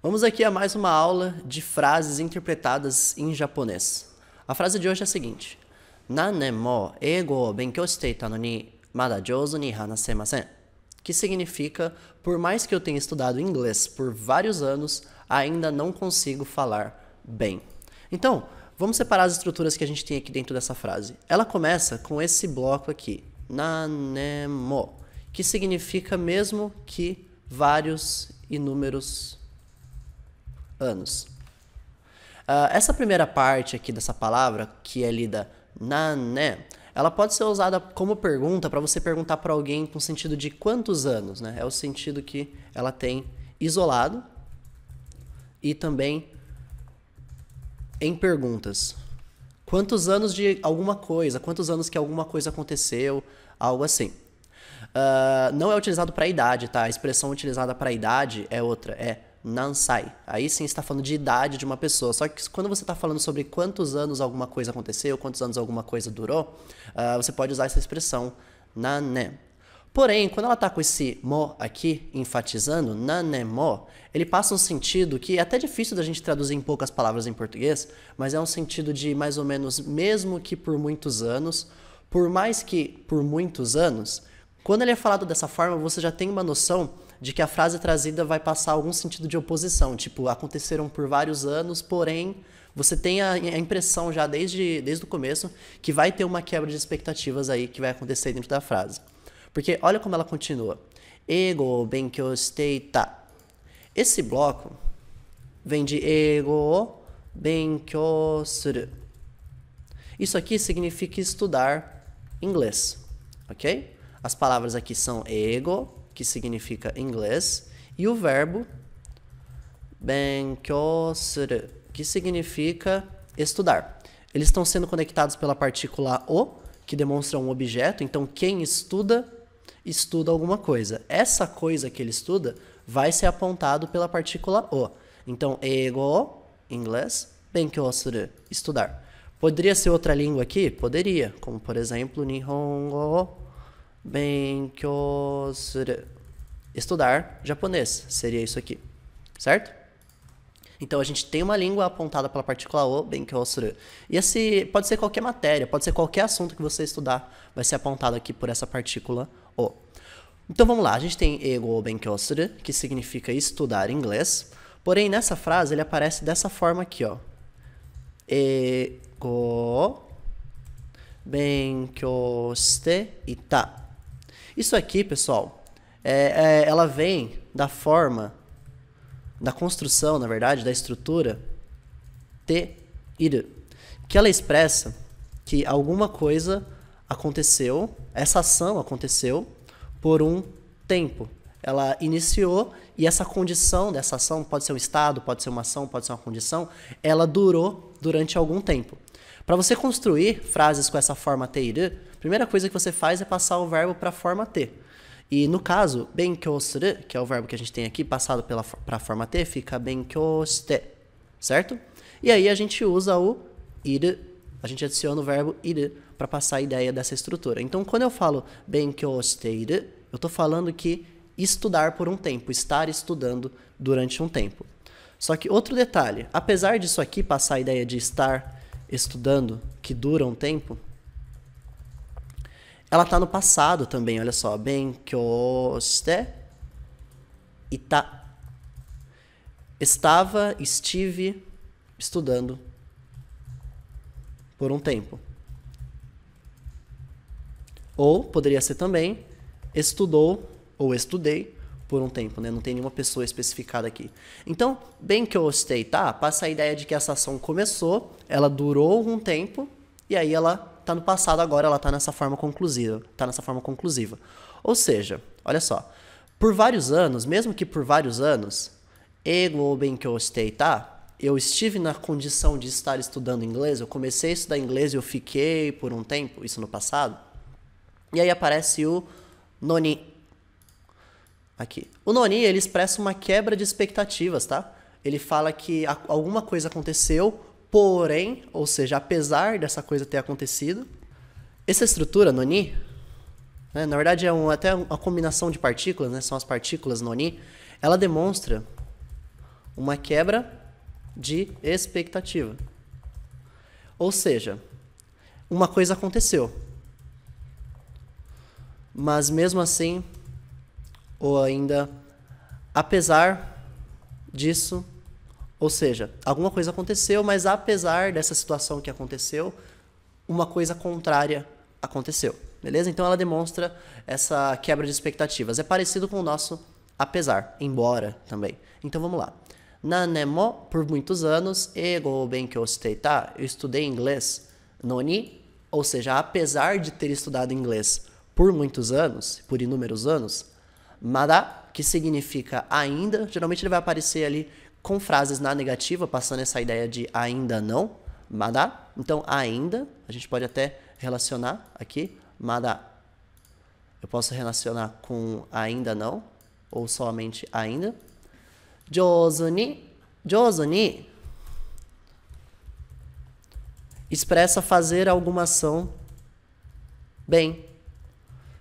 Vamos aqui a mais uma aula de frases interpretadas em japonês. A frase de hoje é a seguinte: Nannen mo eigo o benkyou shite ita no ni mada jouzu ni hanasemasen. Que significa, por mais que eu tenha estudado inglês por vários anos, ainda não consigo falar bem. Então, vamos separar as estruturas que a gente tem aqui dentro dessa frase. Ela começa com esse bloco aqui, nannen mo, que significa mesmo que vários, inúmeros anos. Essa primeira parte aqui dessa palavra, que é lida nanen, ela pode ser usada como pergunta para você perguntar para alguém com sentido de quantos anos, né? É o sentido que ela tem isolado e também em perguntas. Quantos anos de alguma coisa? Quantos anos que alguma coisa aconteceu? Algo assim. Não é utilizado para idade, tá? A expressão utilizada para idade é outra, é nansai. Aí sim está falando de idade de uma pessoa. Só que quando você está falando sobre quantos anos alguma coisa aconteceu, quantos anos alguma coisa durou, você pode usar essa expressão nanen. Porém, quando ela está com esse mo aqui, enfatizando, nanen mo, ele passa um sentido que é até difícil da gente traduzir em poucas palavras em português, mas é um sentido de mais ou menos mesmo que por muitos anos, por mais que por muitos anos. Quando ele é falado dessa forma, você já tem uma noção de que a frase trazida vai passar algum sentido de oposição, tipo, aconteceram por vários anos, porém, você tem a impressão já desde o começo que vai ter uma quebra de expectativas aí que vai acontecer dentro da frase. Porque olha como ela continua. Eigo benkyou shite ita. Esse bloco vem de eigo benkyou suru. Isso aqui significa estudar inglês, ok? As palavras aqui são eigo, que significa inglês, e o verbo benkyou suru, que significa estudar. Eles estão sendo conectados pela partícula o, que demonstra um objeto, então quem estuda, estuda alguma coisa. Essa coisa que ele estuda vai ser apontado pela partícula o. Então, eigo, inglês, benkyou suru, estudar. Poderia ser outra língua aqui? Poderia, como por exemplo, nihongo benkyou suru. Estudar japonês, seria isso aqui, certo? Então a gente tem uma língua apontada pela partícula o, benkyou suru. E esse pode ser qualquer matéria, pode ser qualquer assunto que você estudar, vai ser apontado aqui por essa partícula o. Então vamos lá, a gente tem eigo benkyou suru, que significa estudar inglês. Porém, nessa frase ele aparece dessa forma aqui, ó. Eigo benkyou shite ita. Isso aqui, pessoal, ela vem da forma, da construção, na verdade, da estrutura te iru, que ela expressa que alguma coisa aconteceu, essa ação aconteceu por um tempo. Ela iniciou e essa condição dessa ação, pode ser um estado, pode ser uma ação, pode ser uma condição, ela durou durante algum tempo. Para você construir frases com essa forma te iru, a primeira coisa que você faz é passar o verbo para a forma te. E no caso, benkyou suru, que é o verbo que a gente tem aqui, passado para a forma te, fica benkyou shite, certo? E aí a gente usa o iru, a gente adiciona o verbo iru para passar a ideia dessa estrutura. Então, quando eu falo benkyou shite iru, eu estou falando que estudar por um tempo, estar estudando durante um tempo. Só que outro detalhe, apesar disso aqui passar a ideia de estar estudando, que dura um tempo, ela está no passado também, olha só. Benkyou shite ita. Estava, estive estudando por um tempo. Ou poderia ser também estudou ou estudei por um tempo, né? Não tem nenhuma pessoa especificada aqui. Então, benkyou shite ita passa a ideia de que essa ação começou, ela durou algum tempo e aí ela está no passado agora, ela está nessa forma conclusiva. Ou seja, olha só, por vários anos, mesmo que por vários anos, eigo benkyou shite ita, eu estive na condição de estar estudando inglês, eu comecei a estudar inglês e eu fiquei por um tempo, isso no passado. E aí aparece o noni. Aqui. O noni, ele expressa uma quebra de expectativas, tá? Ele fala que alguma coisa aconteceu, porém, ou seja, apesar dessa coisa ter acontecido, essa estrutura, noni, né, na verdade é até uma combinação de partículas, né, são as partículas noni, ela demonstra uma quebra de expectativa. Ou seja, uma coisa aconteceu, mas mesmo assim, ou ainda, apesar disso, ou seja, alguma coisa aconteceu, mas apesar dessa situação que aconteceu, uma coisa contrária aconteceu, beleza? Então ela demonstra essa quebra de expectativas. É parecido com o nosso apesar, embora também. Então vamos lá. Nanemo, por muitos anos, ego benkyou shitei ta, eu estudei inglês, noni, ou seja, apesar de ter estudado inglês por muitos anos, por inúmeros anos, mada, que significa ainda, geralmente ele vai aparecer ali com frases na negativa, passando essa ideia de ainda não, mada. Então, ainda, a gente pode até relacionar aqui, mada. Eu posso relacionar com ainda não, ou somente ainda. Jouzu ni, expressa fazer alguma ação bem,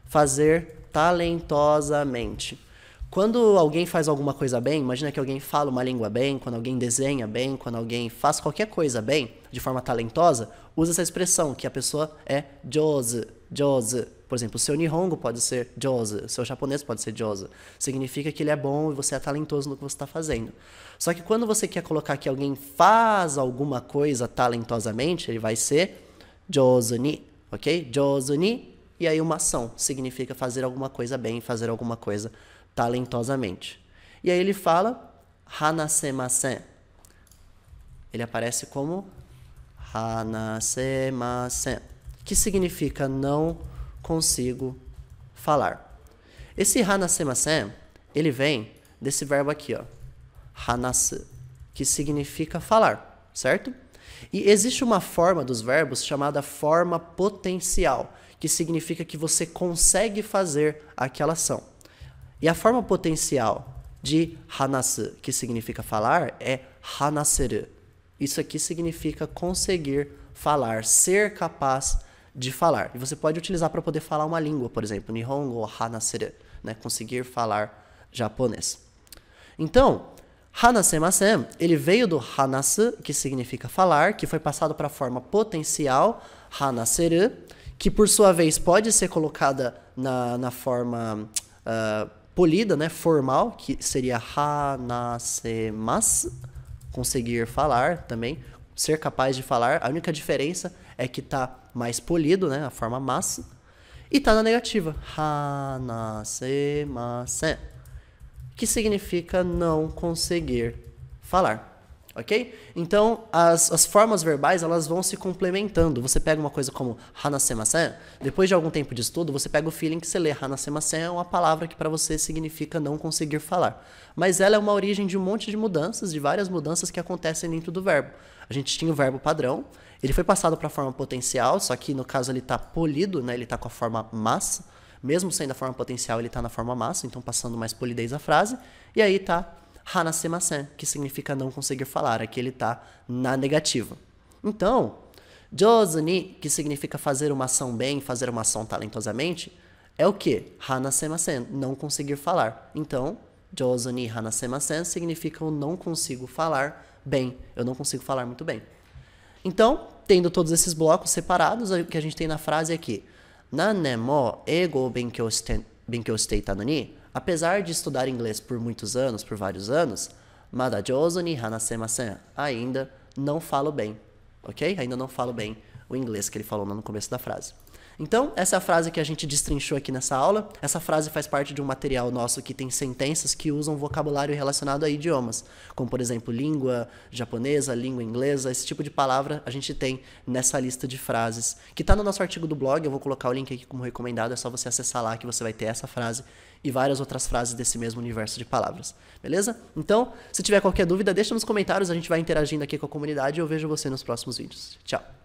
fazer talentosamente. Quando alguém faz alguma coisa bem, imagina que alguém fala uma língua bem, quando alguém desenha bem, quando alguém faz qualquer coisa bem, de forma talentosa, usa essa expressão, que a pessoa é jouzu. Por exemplo, o seu Nihongo pode ser jouzu, o seu japonês pode ser jouzu. Significa que ele é bom e você é talentoso no que você está fazendo. Só que quando você quer colocar que alguém faz alguma coisa talentosamente, ele vai ser jouzu ni, ok? Jouzu ni, e aí uma ação, significa fazer alguma coisa bem, fazer alguma coisa talentosamente. E aí ele fala hanasemasen. Ele aparece como hanasemasen, que significa não consigo falar. Esse hanasemasen, ele vem desse verbo aqui, ó, hanasu, que significa falar, certo? E existe uma forma dos verbos chamada forma potencial, que significa que você consegue fazer aquela ação. E a forma potencial de hanasu, que significa falar, é hanaseru. Isso aqui significa conseguir falar, ser capaz de falar. E você pode utilizar para poder falar uma língua, por exemplo, Nihongo ou hanaseru, né? Conseguir falar japonês. Então, hanasemasen, ele veio do hanasu, que significa falar, que foi passado para a forma potencial, hanaseru, que por sua vez pode ser colocada na forma polida, né, formal, que seria hanasemasu, conseguir falar também, ser capaz de falar. A única diferença é que está mais polido, né, a forma mas, e está na negativa, hanasemasen, que significa não conseguir falar. Ok? Então, as formas verbais, elas vão se complementando. Você pega uma coisa como hanasemasen, depois de algum tempo de estudo, você pega o feeling que você lê hanasemasen é uma palavra que para você significa não conseguir falar. Mas ela é uma origem de um monte de mudanças, de várias mudanças que acontecem dentro do verbo. A gente tinha o verbo padrão, ele foi passado para a forma potencial, só que no caso ele está polido, né? Ele está com a forma mas, mesmo sendo a forma potencial, ele está na forma mas, então passando mais polidez à frase, e aí está hanasemasen, que significa não conseguir falar. Aqui ele está na negativa. Então, jouzu ni, que significa fazer uma ação bem, fazer uma ação talentosamente, é o que? Hanasemasen, não conseguir falar. Então, jouzu ni hanasemasen significa eu não consigo falar bem, eu não consigo falar muito bem. Então, tendo todos esses blocos separados, o que a gente tem na frase é aqui, nanen mo eigo o benkyou shitei ta no ni, apesar de estudar inglês por muitos anos, por vários anos, mada jouzu ni hanasemasen, ainda não falo bem, ok? Ainda não falo bem o inglês que ele falou no começo da frase. Então, essa é a frase que a gente destrinchou aqui nessa aula. Essa frase faz parte de um material nosso que tem sentenças que usam vocabulário relacionado a idiomas, como, por exemplo, língua japonesa, língua inglesa, esse tipo de palavra a gente tem nessa lista de frases, que está no nosso artigo do blog. Eu vou colocar o link aqui como recomendado, é só você acessar lá que você vai ter essa frase e várias outras frases desse mesmo universo de palavras, beleza? Então, se tiver qualquer dúvida, deixa nos comentários, a gente vai interagindo aqui com a comunidade e eu vejo você nos próximos vídeos. Tchau!